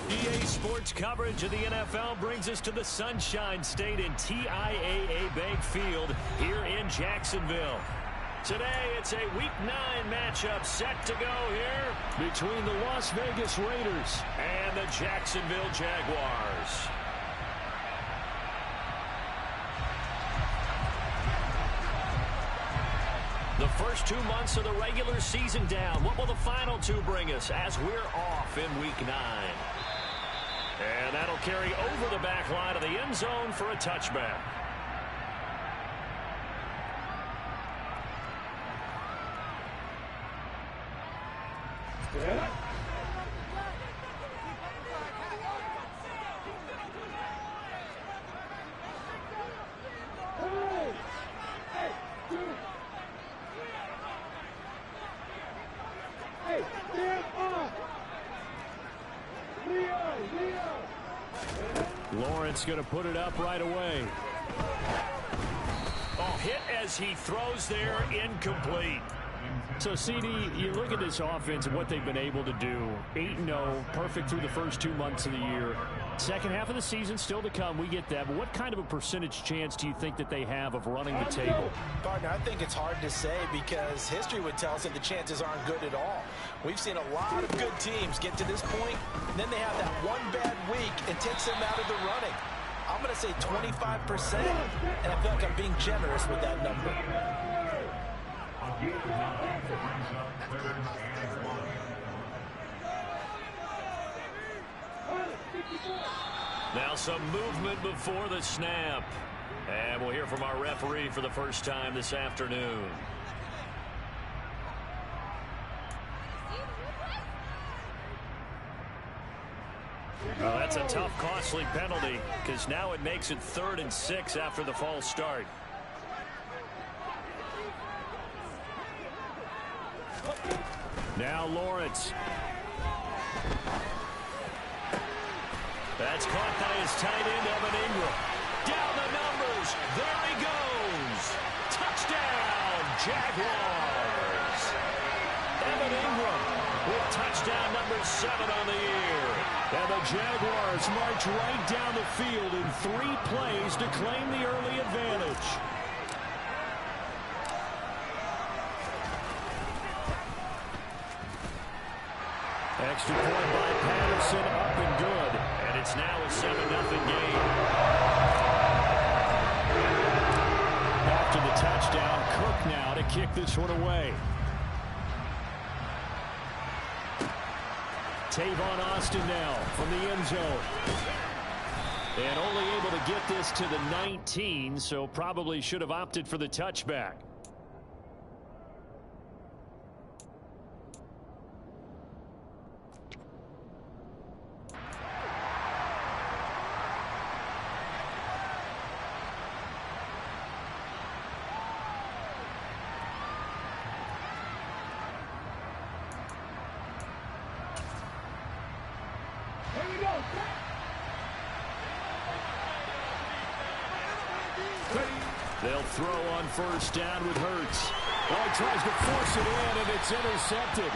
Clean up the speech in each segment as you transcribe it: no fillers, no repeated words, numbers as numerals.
EA Sports coverage of the NFL brings us to the Sunshine State in TIAA Bank Field here in Jacksonville. Today, it's a Week 9 matchup set to go here between the Las Vegas Raiders and the Jacksonville Jaguars. The first 2 months of the regular season down. What will the final 2 bring us as we're off in Week 9? And that'll carry over the back line of the end zone for a touchback. Yeah. Lawrence going to put it up right away. Oh, hit as he throws there, incomplete. So, CD, you look at this offense and what they've been able to do. 8-0, perfect through the first 2 months of the year. Second half of the season still to come, we get that. But what kind of a percentage chance do you think that they have of running the table? Partner, I think it's hard to say because history would tell us that the chances aren't good at all. We've seen a lot of good teams get to this point, and then they have that one bad week and takes them out of the running. I'm going to say 25%, and I feel like I'm being generous with that number. Now some movement before the snap. And we'll hear from our referee for the first time this afternoon. Well, that's a tough, costly penalty because now it makes it 3rd and 6 after the false start. Now Lawrence. That's caught by his tight end, Evan Ingram. Down the numbers. There he goes. Touchdown, Jaguars. Evan Ingram with touchdown number 7 on the year. And the Jaguars march right down the field in 3 plays to claim the early advantage. Extra point by Patterson, up and good. And it's now a 7-0 game. After the touchdown, Cook now to kick this one away. Tavon Austin now from the end zone. And only able to get this to the 19, so probably should have opted for the touchback. They'll throw on first down with Hurts. Oh, he tries to force it in, and it's intercepted.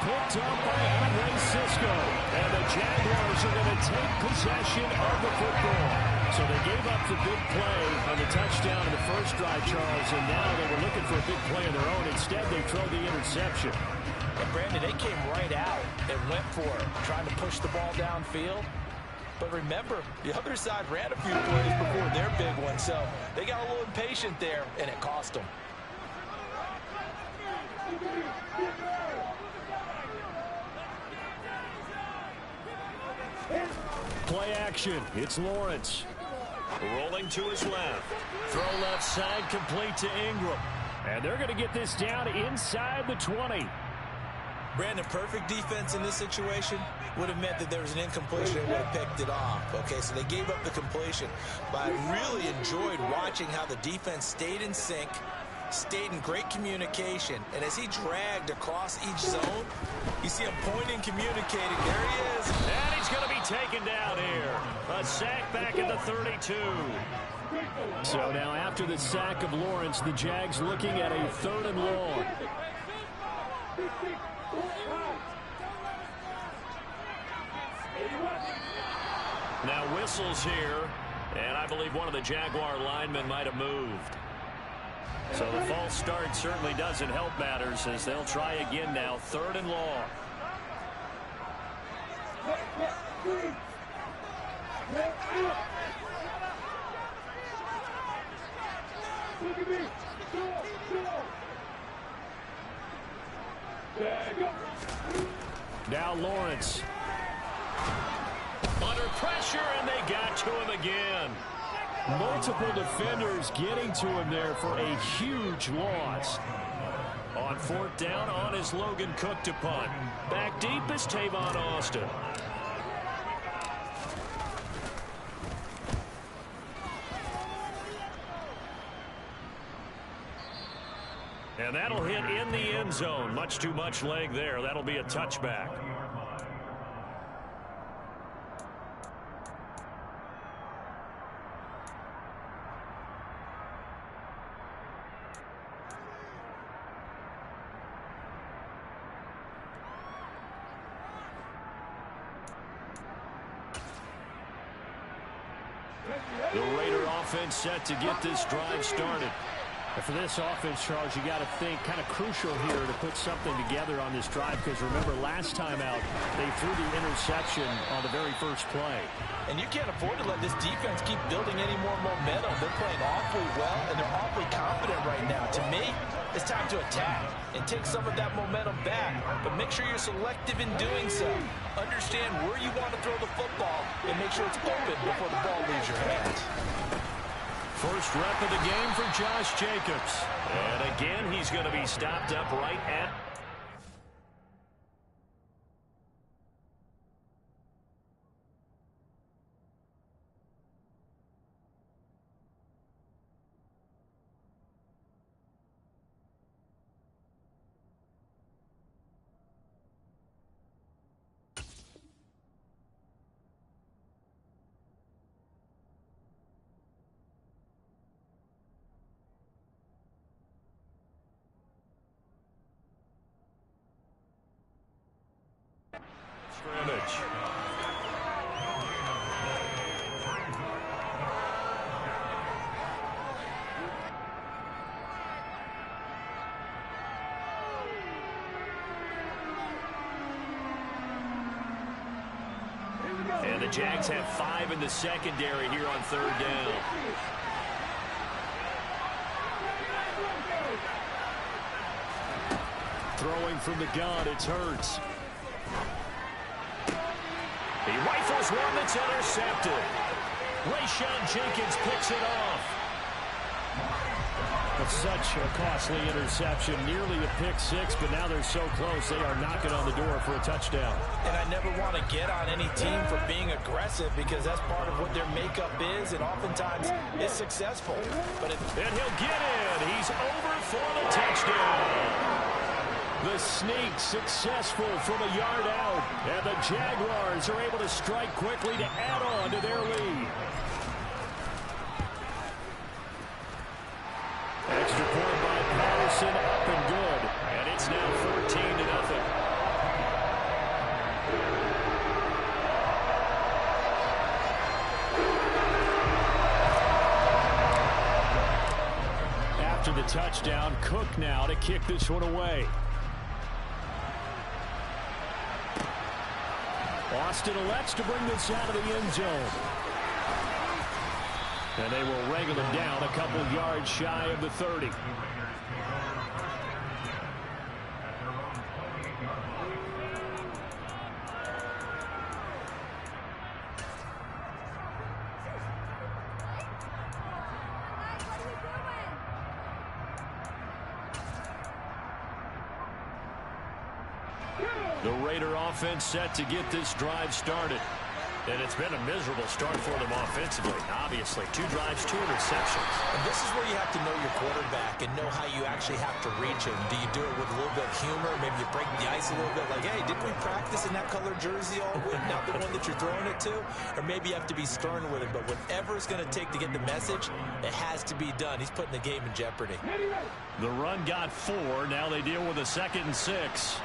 Picked up by Andre Cisco. And the Jaguars are going to take possession of the football. So they gave up the big play on the touchdown in the first drive, Charles, and now they were looking for a big play of their own. Instead, they throw the interception. And Brandon, they came right out and went for it, trying to push the ball downfield. But remember, the other side ran a few plays before their big one, so they got a little impatient there, and it cost them. Play action. It's Lawrence. Rolling to his left. Throw left side, complete to Ingram. And they're going to get this down inside the 20. Brandon, perfect defense in this situation would have meant that there was an incompletion and would have picked it off. Okay, so they gave up the completion. But I really enjoyed watching how the defense stayed in sync, stayed in great communication. And as he dragged across each zone, you see him pointing, communicating. There he is. And he's going to be taken down here. A sack back at the 32. So now after the sack of Lawrence, the Jags looking at a 3rd and long. whistles here, and I believe one of the Jaguar linemen might have moved. So the false start certainly doesn't help matters as they'll try again now, 3rd and long. Now Lawrence. Under pressure, and they got to him again. Multiple defenders getting to him there for a huge loss. On 4th down, on is Logan Cook to punt. Back deep is Tavon Austin. And that'll hit in the end zone. Much too much leg there. That'll be a touchback. The Raider offense set to get this drive started. And for this offense, Charles, you got to think kind of crucial here to put something together on this drive, because remember last time out they threw the interception on the very first play. And you can't afford to let this defense keep building any more momentum. They're playing awfully well, and they're awfully confident right now. To me, it's time to attack and take some of that momentum back, but make sure you're selective in doing so. Understand where you want to throw the football and make sure it's open before the ball leaves your hands. First rep of the game for Josh Jacobs. And again, he's going to be stopped up right at... scrimmage. And the Jags have 5 in the secondary here on 3rd down. Throwing from the gun, it's Hurts. He rifles one that's intercepted. Rayshon Jenkins picks it off. That's such a costly interception. Nearly a pick six, but now they're so close they are knocking on the door for a touchdown. And I never want to get on any team for being aggressive, because that's part of what their makeup is, and oftentimes it's successful. But and he'll get in. He's over for the touchdown. The sneak successful from a yard out, and the Jaguars are able to strike quickly to add on to their lead. Extra point by Patterson, up and good, and it's now 14-0. After the touchdown, Cook now to kick this one away. Austin elects to bring this out of the end zone. And they will wrangle him down a couple yards shy of the 30. The Raider offense set to get this drive started. And it's been a miserable start for them offensively. Obviously, 2 drives, 2 interceptions. And this is where you have to know your quarterback and know how you actually have to reach him. Do you do it with a little bit of humor? Maybe you break the ice a little bit, like, hey, didn't we practice in that colored jersey all week? Not the one that you're throwing it to? Or maybe you have to be stern with him. But whatever it's going to take to get the message, it has to be done. He's putting the game in jeopardy. The run got 4. Now they deal with a 2nd and 6.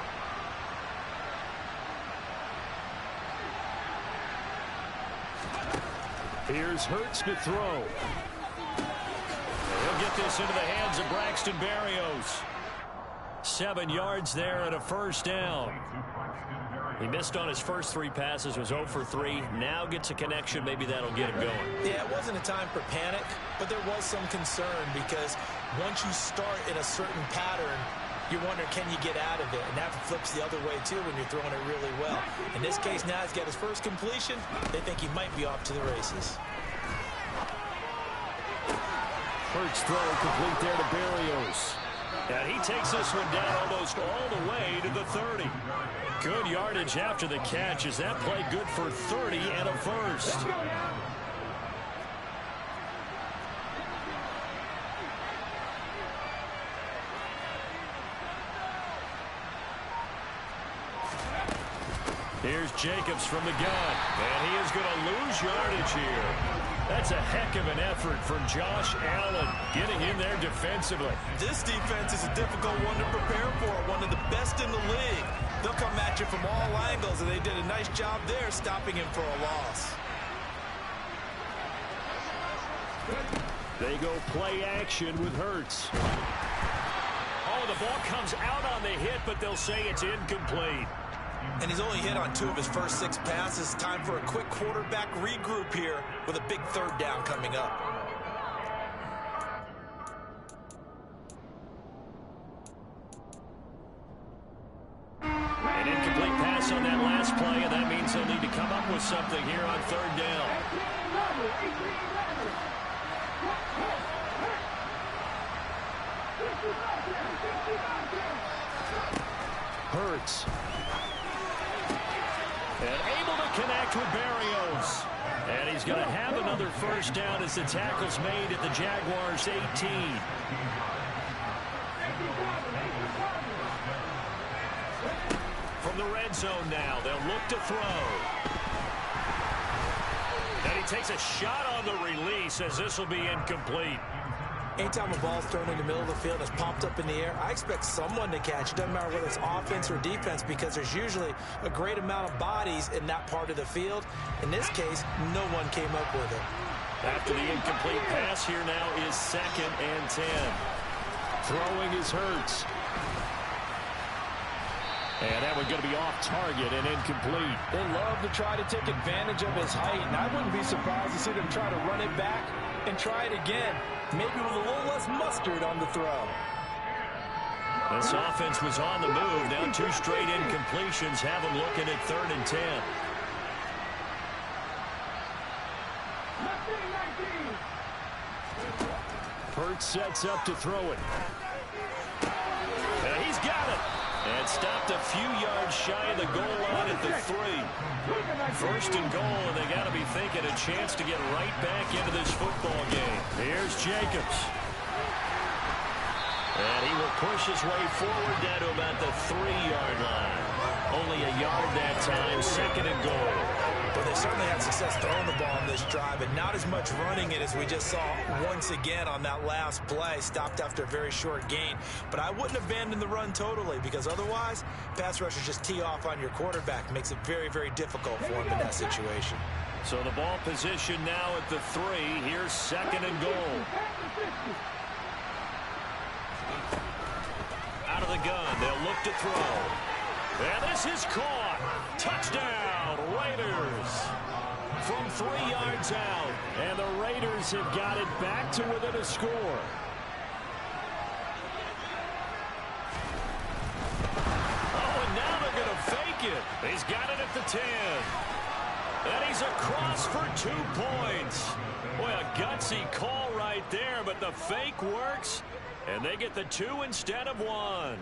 Here's Hurts to throw. He'll get this into the hands of Braxton Berrios. 7 yards there and a first down. He missed on his first 3 passes, was 0 for 3. Now gets a connection. Maybe that'll get him going. Yeah, it wasn't a time for panic, but there was some concern because once you start in a certain pattern, you're wondering, can you get out of it? And that flips the other way, too, when you're throwing it really well. In this case, now he's got his first completion. They think he might be off to the races. Hurts throw complete there to Berrios. And he takes this one down almost all the way to the 30. Good yardage after the catch. Is that play good for 30 and a first? Here's Jacobs from the gun. And he is going to lose yardage here. That's a heck of an effort from Josh Allen getting in there defensively. This defense is a difficult one to prepare for, one of the best in the league. They'll come at you from all angles, and they did a nice job there stopping him for a loss. They go play action with Hurts. Oh, the ball comes out on the hit, but they'll say it's incomplete. And he's only hit on 2 of his first 6 passes. Time for a quick quarterback regroup here with a big 3rd down coming up. An incomplete pass on that last play, and that means they'll need to come up with something here on 3rd down. Hurts. And able to connect with Berrios. And he's going to have another first down as the tackle's made at the Jaguars' 18. From the red zone now, they'll look to throw. And he takes a shot on the release as this will be incomplete. Anytime a ball's thrown in the middle of the field and it's popped up in the air, I expect someone to catch it. Doesn't matter whether it's offense or defense, because there's usually a great amount of bodies in that part of the field. In this case, no one came up with it. After the incomplete pass, here now is 2nd and 10. Throwing is Hurts. And that one's going to be off target and incomplete. They love to try to take advantage of his height, and I wouldn't be surprised to see them try to run it back and try it again, maybe with a little less mustard on the throw. This offense was on the move. Now 2 straight incompletions have them looking at 3rd and 10. Hurts sets up to throw it. And he's got it. And stopped a few yards shy of the goal line at the 3. 1st and goal, and they got to be thinking a chance to get right back into this football game. Here's Jacobs. And he will push his way forward down to about the 3-yard line. Only a yard that time, 2nd and goal. But they certainly had success throwing the ball on this drive, and not as much running it as we just saw once again on that last play. Stopped after a very short gain. But I wouldn't abandon the run totally, because otherwise, pass rushers just tee off on your quarterback. Makes it very, very difficult for him in that situation. So the ball position now at the 3. Here's 2nd and goal. Out of the gun, they'll look to throw. And this is caught. Touchdown, Raiders. From 3 yards out. And the Raiders have got it back to within a score. Oh, and now they're going to fake it. He's got it at the 10. And he's across for 2 points. Boy, a gutsy call right there, but the fake works. And they get the 2 instead of 1.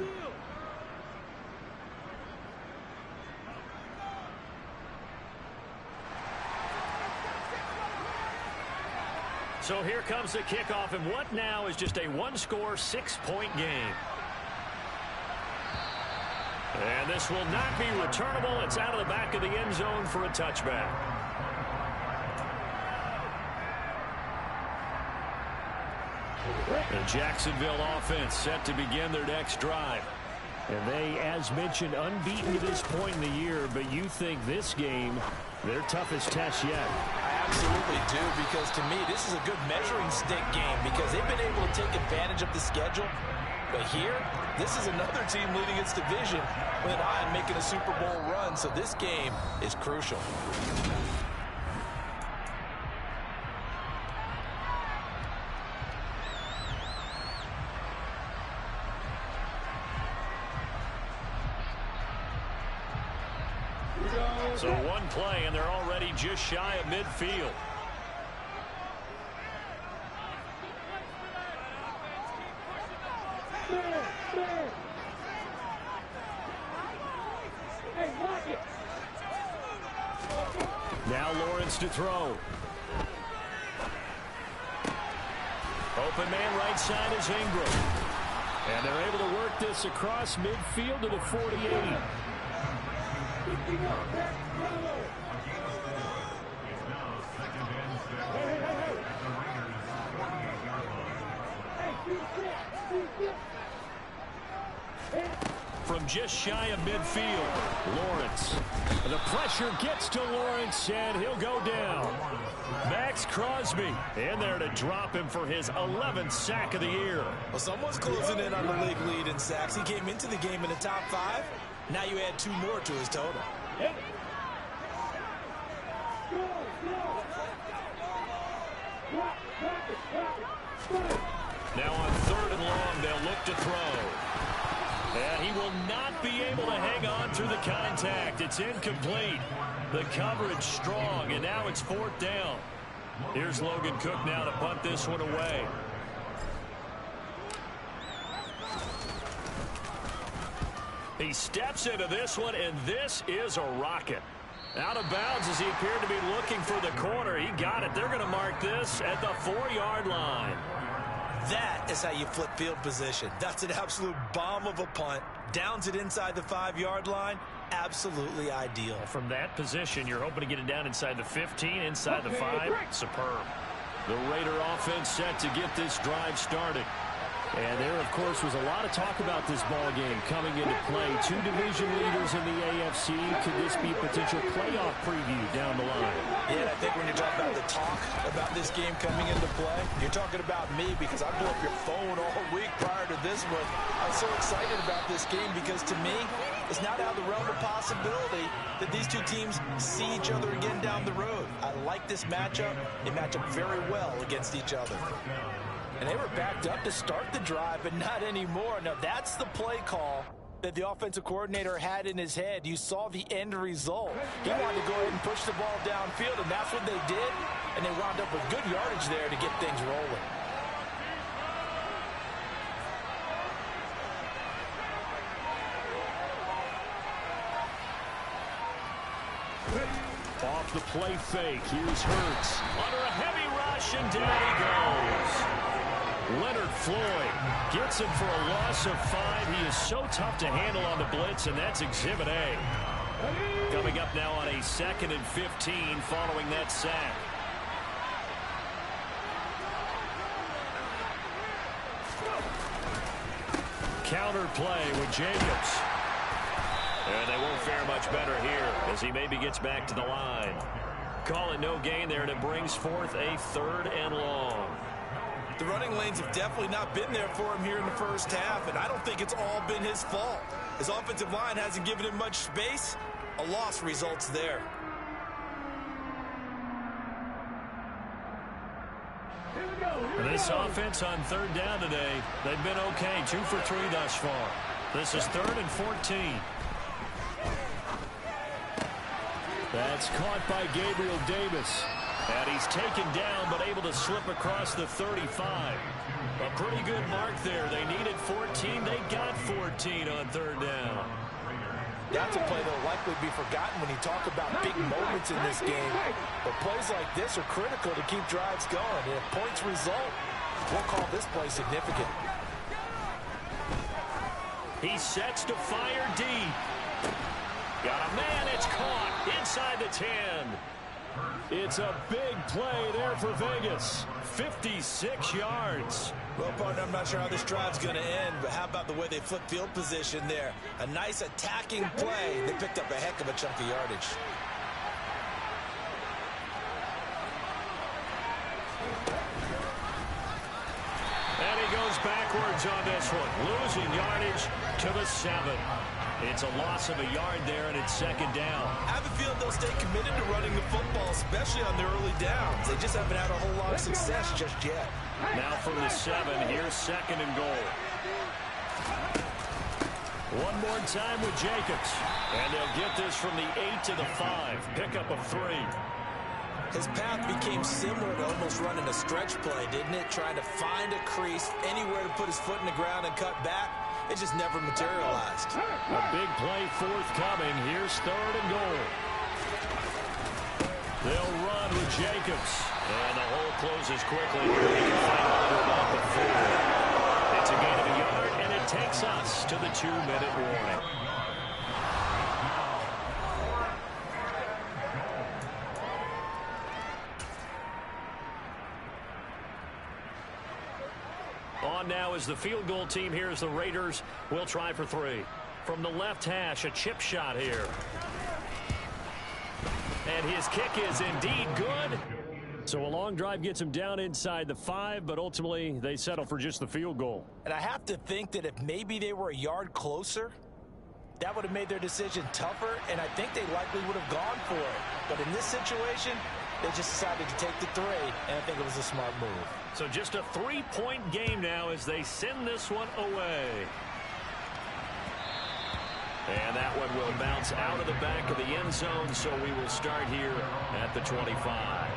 So here comes the kickoff, and what now is just a 1-score, 6-point game. And this will not be returnable. It's out of the back of the end zone for a touchback. The Jacksonville offense set to begin their next drive. And they, as mentioned, unbeaten to this point in the year, but you think this game, their toughest test yet. I absolutely do, because to me, this is a good measuring stick game because they've been able to take advantage of the schedule. But here, this is another team leading its division with an eye on making a Super Bowl run, so this game is crucial. So one play, and they're already just shy of midfield. Now Lawrence to throw. Open man right side is Ingram. And they're able to work this across midfield to the 48. From just shy of midfield, Lawrence. The pressure gets to Lawrence, and he'll go down. Max Crosby in there to drop him for his 11th sack of the year. Well, someone's closing in on the league lead in sacks. He came into the game in the top 5. Now you add 2 more to his total. Now on 3rd and long, they'll look to throw. And he will not be able to hang on through the contact. It's incomplete. The coverage strong, and now it's 4th down. Here's Logan Cook now to punt this one away. He steps into this one, and this is a rocket. Out of bounds as he appeared to be looking for the corner. He got it. They're going to mark this at the 4-yard line. That is how you flip field position. That's an absolute bomb of a punt. Downs it inside the 5-yard line. Absolutely ideal. From that position, you're hoping to get it down inside the 15, inside the 5. Superb. The Raider offense set to get this drive started. And there, of course, was a lot of talk about this ball game coming into play. 2 division leaders in the AFC. Could this be a potential playoff preview down the line? Yeah, I think when you're talking about the talk about this game coming into play, you're talking about me because I blew up your phone all week prior to this one. I was so excited about this game because to me, it's not out of the realm of possibility that these 2 teams see each other again down the road. I like this matchup. They match up very well against each other. And they were backed up to start the drive, but not anymore. Now, that's the play call that the offensive coordinator had in his head. You saw the end result. He wanted to go ahead and push the ball downfield, and that's what they did. And they wound up with good yardage there to get things rolling. Off the play fake. Here's Hurts. Under a heavy rush, and down he goes. Leonard Floyd gets him for a loss of 5. He is so tough to handle on the blitz, and that's Exhibit A. Coming up now on a 2nd and 15 following that sack. Counter play with Jacobs. And they won't fare much better here as he maybe gets back to the line. Call it no gain there, and it brings forth a 3rd and long. The running lanes have definitely not been there for him here in the first half, and I don't think it's all been his fault. His offensive line hasn't given him much space. A loss results there. This offense on 3rd down today, they've been okay. 2 for 3 thus far. This is 3rd and 14. That's caught by Gabriel Davis. And he's taken down, but able to slip across the 35. A pretty good mark there. They needed 14. They got 14 on 3rd down. That's a play that will likely be forgotten when you talk about big moments in this game. But plays like this are critical to keep drives going. And if points result, we'll call this play significant. He sets to fire deep. Got a man. It's caught inside the 10. It's a big play there for Vegas. 56 yards. Well, partner, I'm not sure how this drive's going to end, but how about the way they flip field position there? A nice attacking play. They picked up a heck of a chunk of yardage. backwards on this one, losing yardage to the 7. It's a loss of a yard there, and it's second down. I have a feeling they'll stay committed to running the football, especially on the early downs. They just haven't had a whole lot of success just yet. Now from the 7, here's second and goal. One more time with Jacobs. And they'll get this from the 8 to the 5. Pickup of 3. His path became similar to almost running a stretch play, didn't it? Trying to find a crease, anywhere to put his foot in the ground and cut back. It just never materialized. A big play forthcoming. Here's third and goal. They'll run with Jacobs. And the hole closes quickly. They can find under about the 4. It's a gain of a yard, and it takes us to the 2-minute warning. On now is the field goal team here as the Raiders will try for 3. From the left hash, a chip shot here. And his kick is indeed good. So a long drive gets him down inside the 5, but ultimately they settle for just the field goal. And I have to think that if maybe they were a yard closer, that would have made their decision tougher, and I think they likely would have gone for it. But in this situation, they just decided to take the 3, and I think it was a smart move. So just a 3-point game now as they send this one away. And that one will bounce out of the back of the end zone, so we will start here at the 25.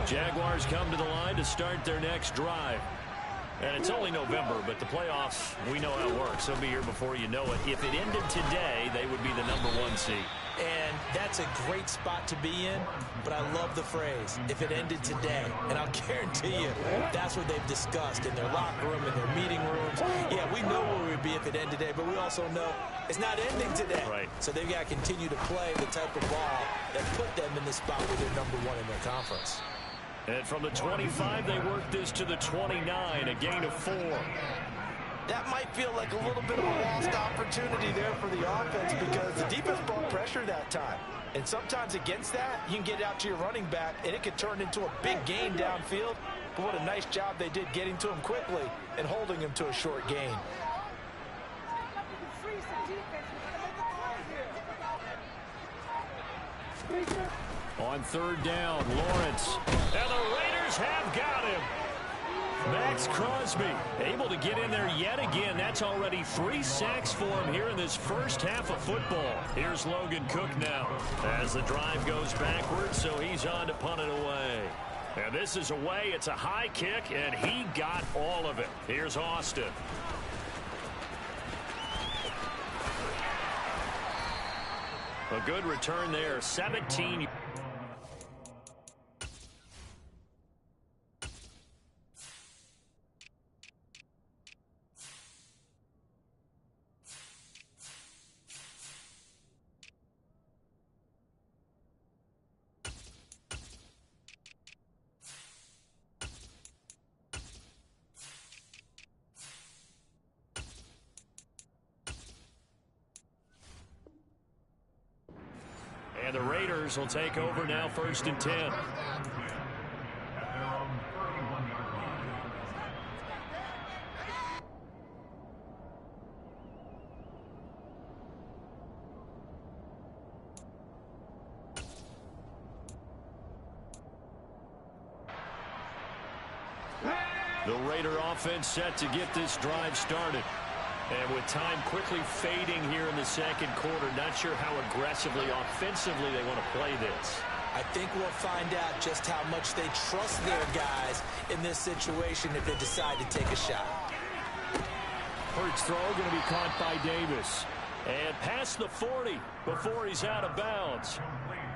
Jaguars come to the line to start their next drive. And it's only November, but the playoffs, we know how it works. They'll be here before you know it. If it ended today, they would be the #1 seed. And that's a great spot to be in, but I love the phrase, if it ended today. And I'll guarantee you, that's what they've discussed in their locker room, in their meeting rooms. Yeah, we know where we'd be if it ended today, but we also know it's not ending today. Right. So they've got to continue to play the type of ball that put them in the spot where they're #1 in their conference. And from the 25, they work this to the 29, a gain of 4. That might feel like a little bit of a lost opportunity there for the offense because the defense brought pressure that time. And sometimes against that, you can get it out to your running back, and it could turn into a big gain downfield. But what a nice job they did getting to him quickly and holding him to a short gain. On third down, Lawrence. And the Raiders have got him. Max Crosby able to get in there yet again. That's already 3 sacks for him here in this first half of football. Here's Logan Cook now as the drive goes backwards, so he's on to punt it away. And this is away. It's a high kick, and he got all of it. Here's Austin. A good return there, 17. And the Raiders will take over now, 1st and 10. The Raider offense set to get this drive started. And with time quickly fading here in the second quarter, not sure how aggressively, offensively they want to play this. I think we'll find out just how much they trust their guys in this situation if they decide to take a shot. Hurts throw going to be caught by Davis. And past the 40 before he's out of bounds.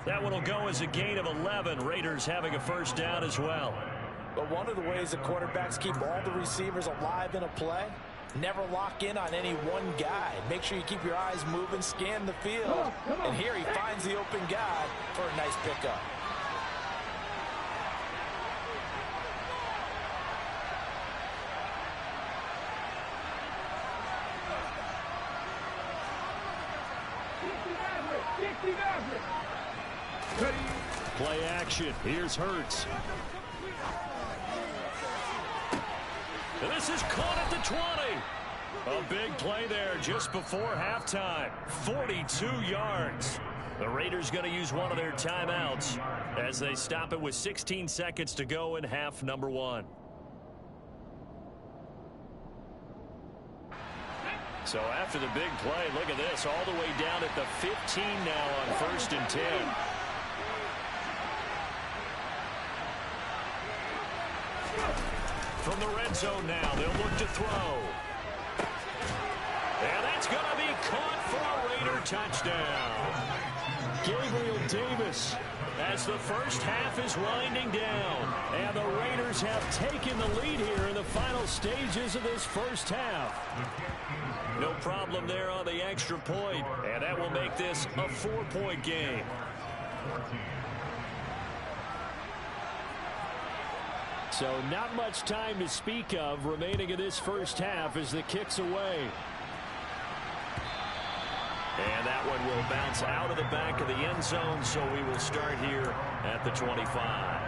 That one will go as a gain of 11. Raiders having a first down as well. But one of the ways the quarterbacks keep all the receivers alive in a play, never lock in on any one guy. Make sure you keep your eyes moving, scan the field. And here he finds the open guy for a nice pickup. Play action. Here's Hurts. And this is caught at the 20. A big play there just before halftime. 42 yards. The Raiders going to use one of their timeouts as they stop it with 16 seconds to go in half number 1. So after the big play, look at this, all the way down at the 15 now on 1st and 10. From the red zone now, they'll look to throw. And that's going to be caught for a Raider touchdown. Gabriel Davis, as the first half is winding down. And the Raiders have taken the lead here in the final stages of this first half. No problem there on the extra point. And that will make this a 4-point game. So not much time to speak of remaining in this first half as the kick's away. And that one will bounce out of the back of the end zone, so we will start here at the 25.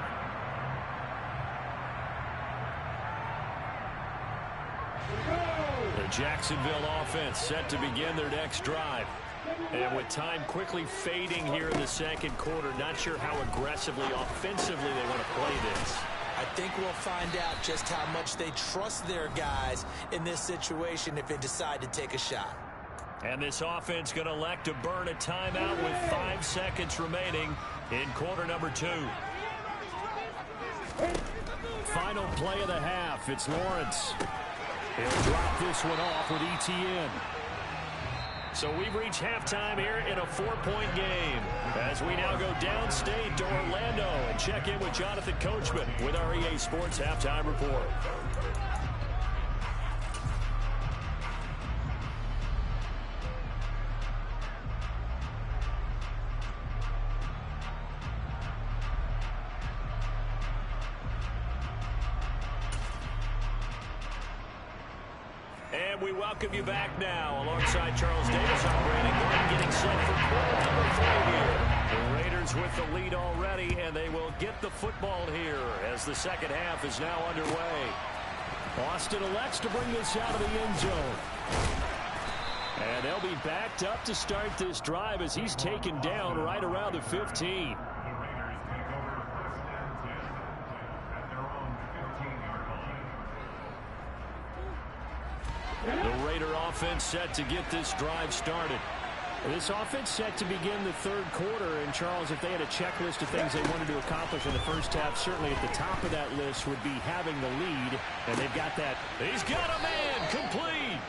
The Jacksonville offense set to begin their next drive. And with time quickly fading here in the second quarter, not sure how aggressively, offensively they want to play this. I think we'll find out just how much they trust their guys in this situation if they decide to take a shot. And this offense going to elect to burn a timeout with 5 seconds remaining in quarter number 2. Final play of the half. It's Lawrence. He'll drop this one off with ETN. So we've reached halftime here in a 4-point game as we now go downstate to Orlando and check in with Jonathan Coachman with our EA Sports Halftime Report. And we welcome you back now alongside Charles Davis. I'm Brandon Gordon getting set for quarter number 3 here. The Raiders with the lead already, and they will get the football here as the second half is now underway. Austin elects to bring this out of the end zone. And they'll be backed up to start this drive as he's taken down right around the 15. The Raider offense set to get this drive started. This offense set to begin the third quarter. And, Charles, if they had a checklist of things they wanted to accomplish in the first half, certainly at the top of that list would be having the lead. And they've got that. He's got a man complete.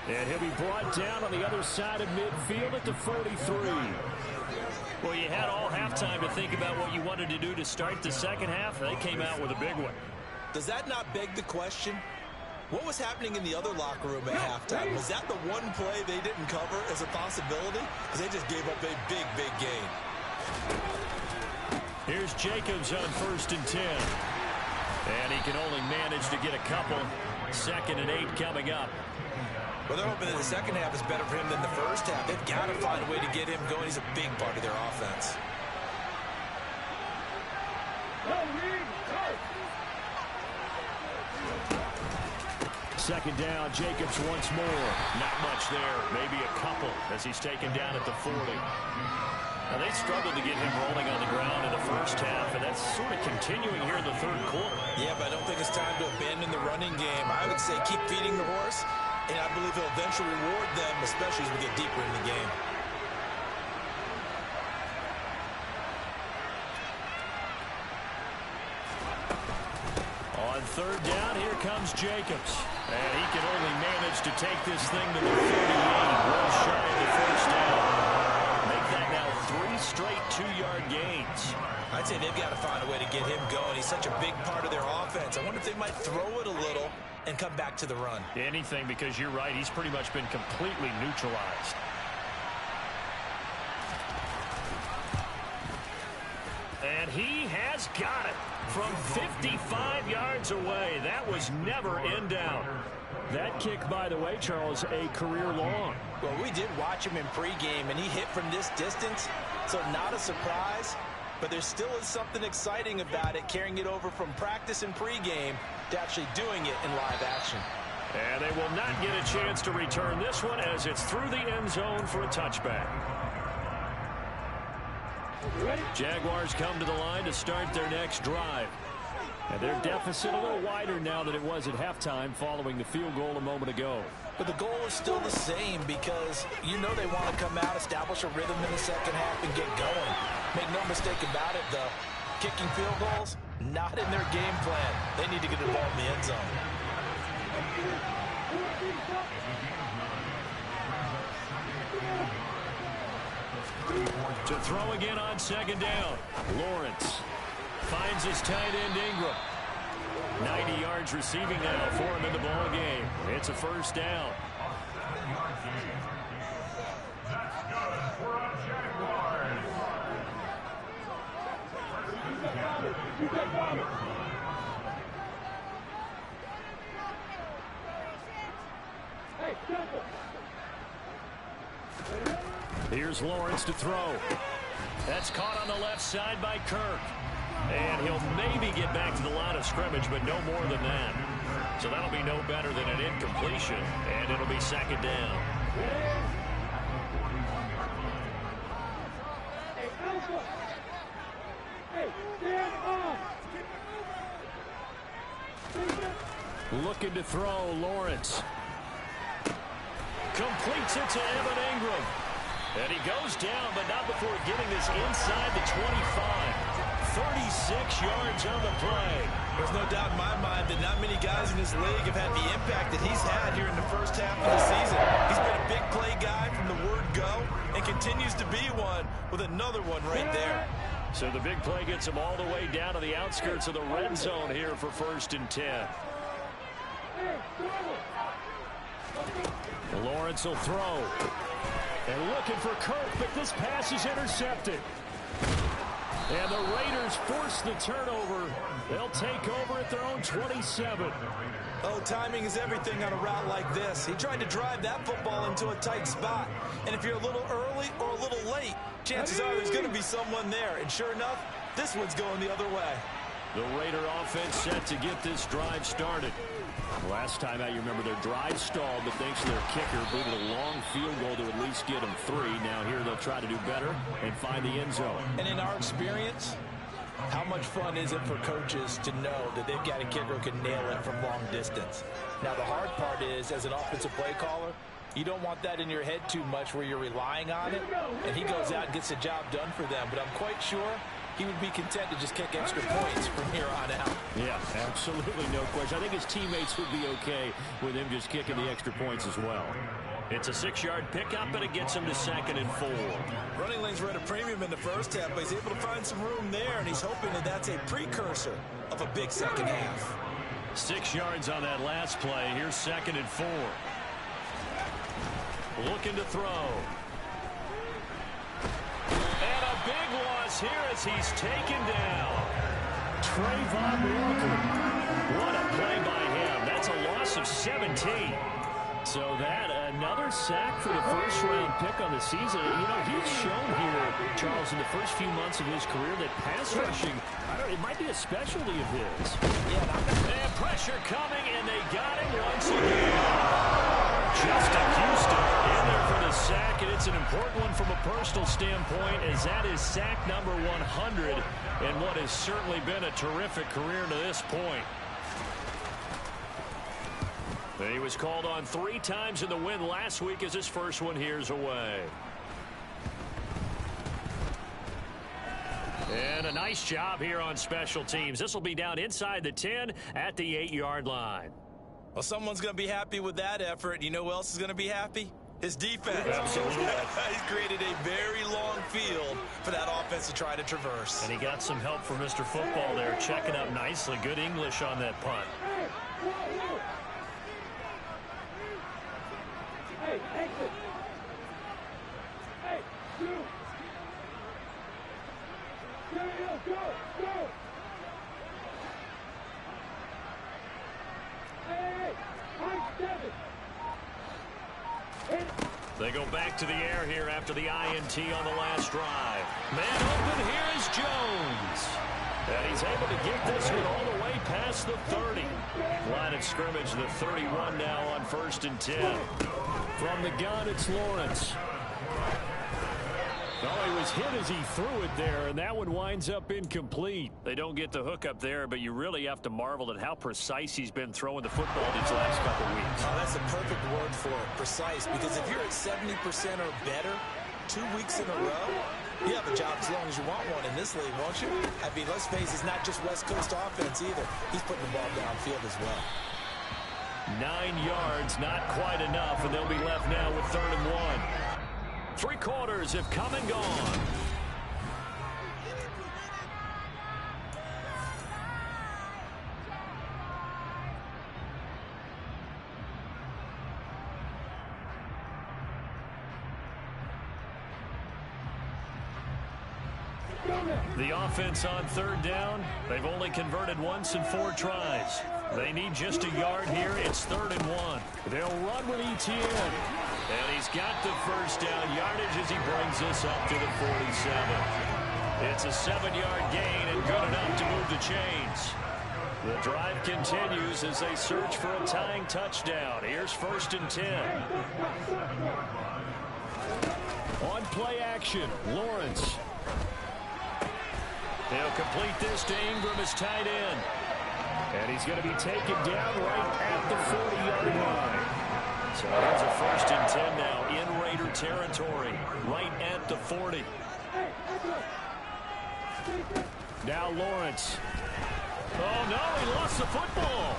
And he'll be brought down on the other side of midfield at the 43. Well, you had all halftime to think about what you wanted to do to start the second half. They came out with a big one. Does that not beg the question? What was happening in the other locker room at halftime? Was that the one play they didn't cover as a possibility? Because they just gave up a big, big gain. Here's Jacobs on 1st and 10. And he can only manage to get a couple. 2nd and 8 coming up. Well, they're hoping that the second half is better for him than the first half. They've got to find a way to get him going. He's a big part of their offense. Second down, Jacobs once more. Not much there, maybe a couple as he's taken down at the 40. Now, they struggled to get him rolling on the ground in the first half, and that's sort of continuing here in the third quarter. Yeah, but I don't think it's time to abandon the running game. I would say keep feeding the horse, and I believe he'll eventually reward them, especially as we get deeper in the game. On third down, here comes Jacobs. And he can only manage to take this thing to the 38. Well shy of the first down. Make that now 3 straight 2-yard gains. I'd say they've got to find a way to get him going. He's such a big part of their offense. I wonder if they might throw it a little and come back to the run. Anything, because you're right. He's pretty much been completely neutralized. And he has got it from 55 yards away. That was never in doubt. That kick, by the way, Charles, a career long. Well, we did watch him in pregame, and he hit from this distance, so not a surprise. but there still is something exciting about it, carrying it over from practice and pregame to actually doing it in live action. And they will not get a chance to return this one as it's through the end zone for a touchback. Jaguars come to the line to start their next drive. And their deficit a little wider now than it was at halftime following the field goal a moment ago. But the goal is still the same because you know they want to come out, establish a rhythm in the second half, and get going. Make no mistake about it, though. Kicking field goals, not in their game plan. They need to get involved in the end zone. To throw again on second down. Lawrence finds his tight end Ingram. 90 yards receiving now for him in the ball game. It's a first down. Here's Lawrence to throw. That's caught on the left side by Kirk. And he'll maybe get back to the line of scrimmage, but no more than that. So that'll be no better than an incompletion, and it'll be second down. Looking to throw, Lawrence. Completes it to Evan Ingram. And he goes down, but not before getting this inside the 25. 36 yards on the play. There's no doubt in my mind that not many guys in this league have had the impact that he's had here in the first half of the season. He's been a big play guy from the word go and continues to be one with another one right there. So the big play gets him all the way down to the outskirts of the red zone here for 1st and 10. Lawrence will throw. And looking for Kirk, but this pass is intercepted. And the Raiders force the turnover. They'll take over at their own 27. Oh, timing is everything on a route like this. He tried to drive that football into a tight spot. And if you're a little early or a little late, chances are there's going to be someone there. And sure enough, this one's going the other way. The Raider offense set to get this drive started. Last time out, you remember their drive stalled, but thanks to their kicker, booted a long field goal to at least get them 3. Now here they'll try to do better and find the end zone. And in our experience, how much fun is it for coaches to know that they've got a kicker who can nail it from long distance? Now, the hard part is, as an offensive play caller, you don't want that in your head too much where you're relying on it, and he goes out and gets the job done for them. But I'm quite sure he would be content to just kick extra points from here on out. Yeah, absolutely no question. I think his teammates would be okay with him just kicking the extra points as well. It's a 6-yard pickup, and it gets him to 2nd and 4. Running lanes were at a premium in the first half, but he's able to find some room there, and he's hoping that that's a precursor of a big second half. 6 yards on that last play. Here's 2nd and 4. Looking to throw. And a big loss here as he's taken down. Trayvon Walker. What a play by him. That's a loss of 17. So that, another sack for the first-round pick on the season. You know, he's shown here, Charles, in the first few months of his career that pass rushing, it might be a specialty of his. Yeah, and pressure coming, and they got him once again. Justin Houston in there for the sack, and it's an important one from a personal standpoint, as that is sack number 100 in what has certainly been a terrific career to this point. He was called on 3 times in the win last week as his first one here's away. And a nice job here on special teams. This will be down inside the 10 at the 8-yard line. Well, someone's going to be happy with that effort. You know who else is going to be happy? His defense. Absolutely. He's created a very long field for that offense to try to traverse. And he got some help from Mr. Football there, checking up nicely. Good English on that punt. They go back to the air here after the INT on the last drive. Man open, here is Jones. And he's able to get this one all the way past the 30. Line of scrimmage, the 31 now on 1st and 10. From the gun, it's Lawrence. Oh, he was hit as he threw it there, and that one winds up incomplete. They don't get the hook up there, but you really have to marvel at how precise he's been throwing the football these last couple weeks. Oh, that's a perfect word for it, precise, because if you're at 70% or better 2 weeks in a row, you have a job as long as you want one in this league, won't you? I mean, let's face it, it's not just West Coast offense either. He's putting the ball downfield as well. 9 yards, not quite enough, and they'll be left now with 3rd and 1. 3 quarters have come and gone. The offense on 3rd down. They've only converted once in 4 tries. They need just a yard here. It's 3rd and 1. They'll run with ETN. And he's got the 1st down yardage as he brings this up to the 47. It's a 7-yard gain and good enough to move the chains. The drive continues as they search for a tying touchdown. Here's 1st and 10. On play action, Lawrence. He'll complete this to Ingram as tight end. And he's going to be taken down right at the 40-yard line. So here's a 1st and 10 now in Raider territory, right at the 40. Now Lawrence. Oh, no, he lost the football.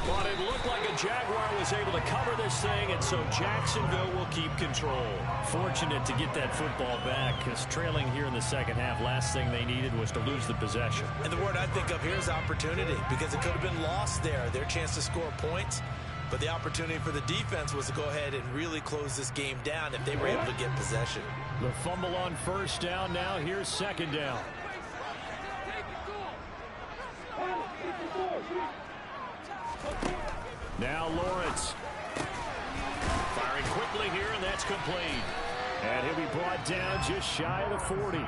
But it looked like a Jaguar was able to cover this thing, and so Jacksonville will keep control. Fortunate to get that football back, because trailing here in the second half, last thing they needed was to lose the possession. And the word I think of here is opportunity, because it could have been lost there, their chance to score points. But the opportunity for the defense was to go ahead and really close this game down if they were able to get possession. The fumble on 1st down. Now here's 2nd down. Now Lawrence. Firing quickly here, and that's complete. And he'll be brought down just shy of the 40.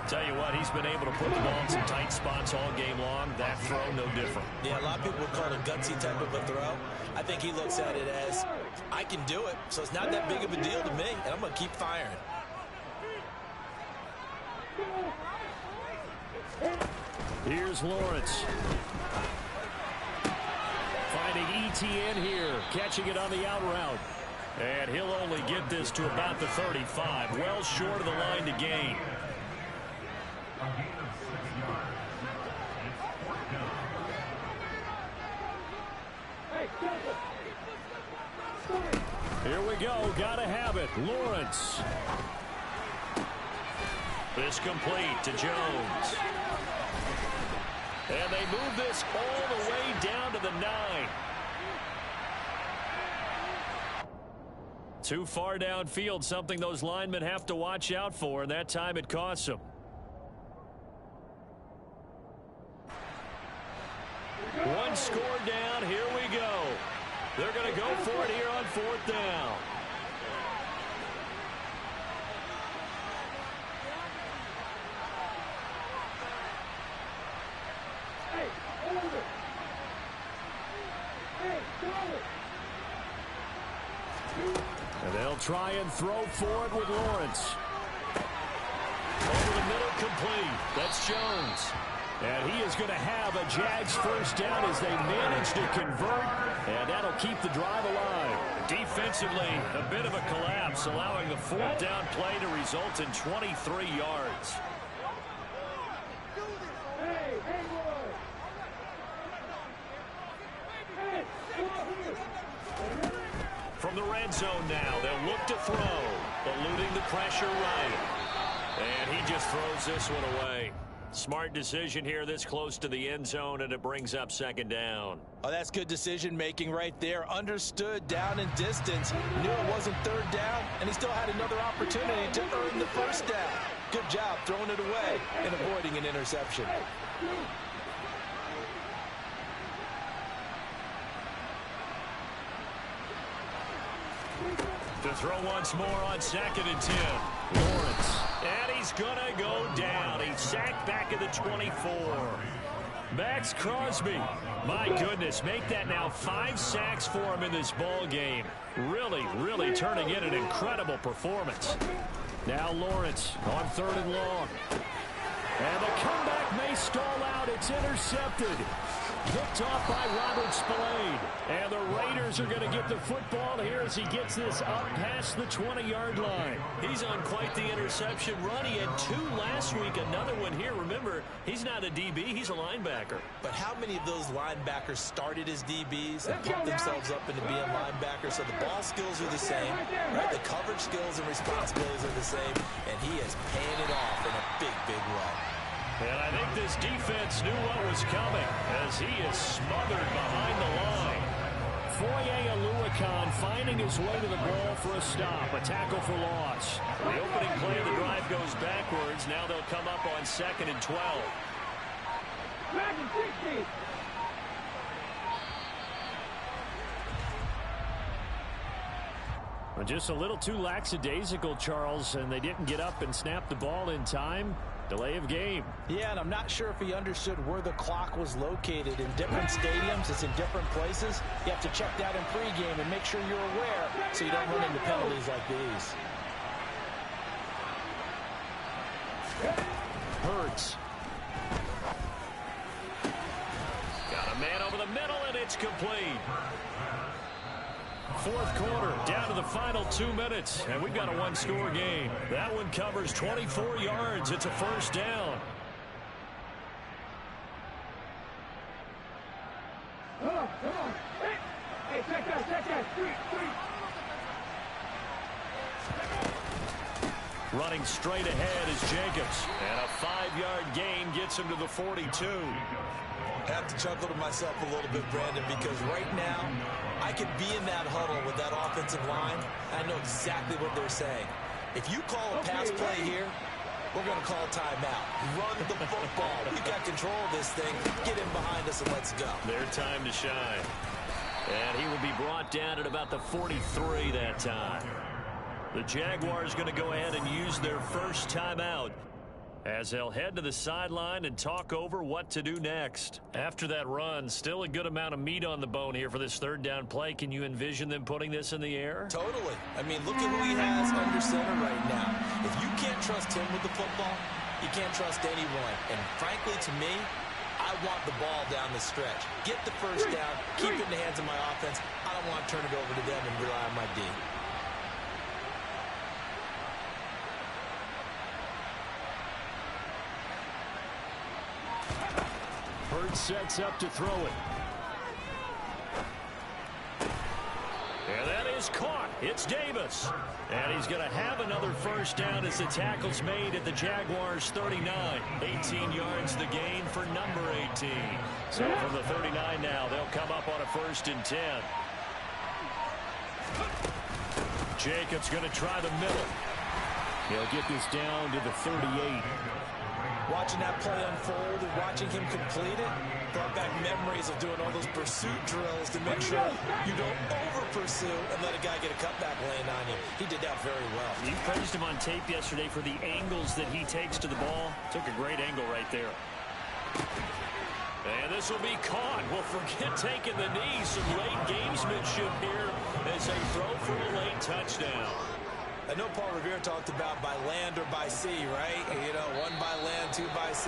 Tell you what, he's been able to put the ball in some tight spots all game long. That throw, no different. Yeah, a lot of people would call it a gutsy type of a throw. I think he looks at it as, I can do it, so it's not that big of a deal to me, and I'm going to keep firing. Here's Lawrence. Finding ETN here, catching it on the out route. And he'll only get this to about the 35, well short of the line to gain. Here we go, gotta have it. Lawrence. This complete to Jones. And they move this all the way down to the 9. Too far downfield, something those linemen have to watch out for, and that time it costs them. One score down, here we go. They're going to go for it here on 4th down. And they'll try and throw for it with Lawrence. Over the middle, complete. That's Jones. And he is going to have a Jags 1st down as they manage to convert. And that'll keep the drive alive. Defensively, a bit of a collapse, allowing the 4th down play to result in 23 yards. From the red zone now, they'll look to throw, eluding the pressure right. And he just throws this one away. Smart decision here this close to the end zone, and it brings up 2nd down. Oh, that's good decision-making right there. Understood down and distance. Knew it wasn't 3rd down, and he still had another opportunity to earn the 1st down. Good job throwing it away and avoiding an interception. To throw once more on 2nd and 10. Lawrence. And he's going to go down. He's sacked back at the 24. Max Crosby. My goodness, make that now 5 sacks for him in this ball game. Really, really turning in an incredible performance. Now Lawrence on 3rd and long. And the comeback may stall out. It's intercepted. Picked off by Robert Spillane. And the Raiders are going to get the football here as he gets this up past the 20-yard line. He's on quite the interception run. He had 2 last week, another one here. Remember, he's not a DB, he's a linebacker. But how many of those linebackers started as DBs and pumped themselves up into being linebackers? So the ball skills are the same, right? The coverage skills and responsibilities are the same, and he is paying it off in a big, big run. And I think this defense knew what was coming as he is smothered behind the line. Foye Oluokun finding his way to the ball for a stop. A tackle for loss. The opening play of the drive goes backwards. Now they'll come up on 2nd and 12. Just a little too lackadaisical, Charles, and they didn't get up and snap the ball in time. Delay of game. Yeah, and I'm not sure if he understood where the clock was located. In different stadiums, it's in different places. You have to check that in pregame and make sure you're aware so you don't run into penalties like these. Hurts. Got a man over the middle, and it's complete. 4th quarter, down to the final 2 minutes, and we've got a 1-score game. That one covers 24 yards. It's a first down. Come on. Hey, check that. Running straight ahead is Jacobs. And a 5-yard gain gets him to the 42. I have to chuckle to myself a little bit, Brandon, because right now I could be in that huddle with that offensive line. I know exactly what they're saying. If you call a pass play here, we're going to call a timeout. Run the football. We got control of this thing. Get in behind us and let's go. Their time to shine. And he will be brought down at about the 43 that time. The Jaguars going to go ahead and use their first timeout as they'll head to the sideline and talk over what to do next. After that run, still a good amount of meat on the bone here for this 3rd down play. Can you envision them putting this in the air? Totally. I mean, look at who he has under center right now. If you can't trust him with the football, you can't trust anyone. And frankly, to me, I want the ball down the stretch. Get the first down, keep it in the hands of my offense. I don't want to turn it over to them and rely on my D. Hurts sets up to throw it. And that is caught. It's Davis. And he's going to have another first down as the tackle's made at the Jaguars' 39. 18 yards the gain for number 18. So from the 39 now, they'll come up on a 1st and 10. Jacobs going to try the middle. He'll get this down to the 38. Watching that play unfold and watching him complete it brought back memories of doing all those pursuit drills to make sure you don't over-pursue and let a guy get a cutback lane on you. He did that very well. You praised him on tape yesterday for the angles that he takes to the ball. Took a great angle right there. And this will be caught. Well, forget taking the knee. Some late gamesmanship here as they throw for a late touchdown. I know Paul Revere talked about by land or by sea, right? You know, 1 by land, 2 by sea.